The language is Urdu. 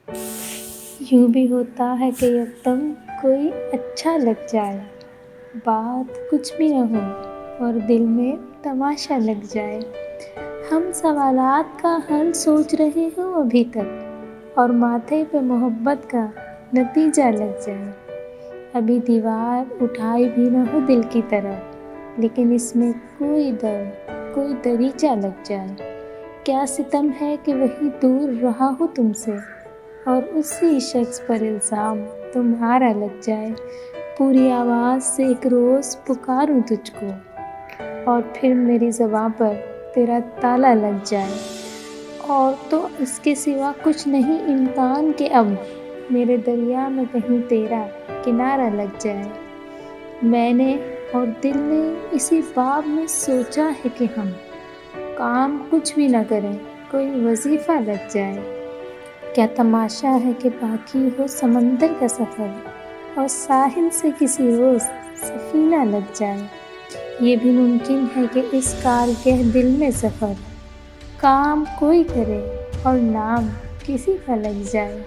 یوں بھی ہوتا ہے کہ یکدم کوئی اچھا لگ جائے، بات کچھ بھی نہ ہو اور دل میں تماشا لگ جائے۔ ہم سوالات کا حل سوچ رہے ہوں ابھی تک، اور ماتھے پہ محبت کا نتیجہ لگ جائے۔ ابھی دیوار اٹھائی بھی نہ ہو دل کی طرف، لیکن اس میں کوئی دریچہ لگ جائے۔ کیا ستم ہے کہ وہی دور رہا ہو تم سے، اور اسی شخص پر الزام تمہارا لگ جائے۔ پوری آواز سے ایک روز پکاروں تجھ کو، اور پھر میری زباں پر تیرا تالا لگ جائے۔ اور تو اس کے سوا کچھ نہیں امکان کہ اب میرے دریا میں کہیں تیرا کنارہ لگ جائے۔ میں نے اور دل نے اسی باب میں سوچا ہے کہ ہم کام کچھ بھی نہ کریں، کوئی وظیفہ لگ جائے۔ کیا تماشا ہے کہ باقی ہو سمندر کا سفر، اور ساحل سے کسی روز سفینہ لگ جائے۔ یہ بھی ممکن ہے کہ اس کارگہ دل میں سفر، کام کوئی کرے اور نام کسی کا لگ جائے۔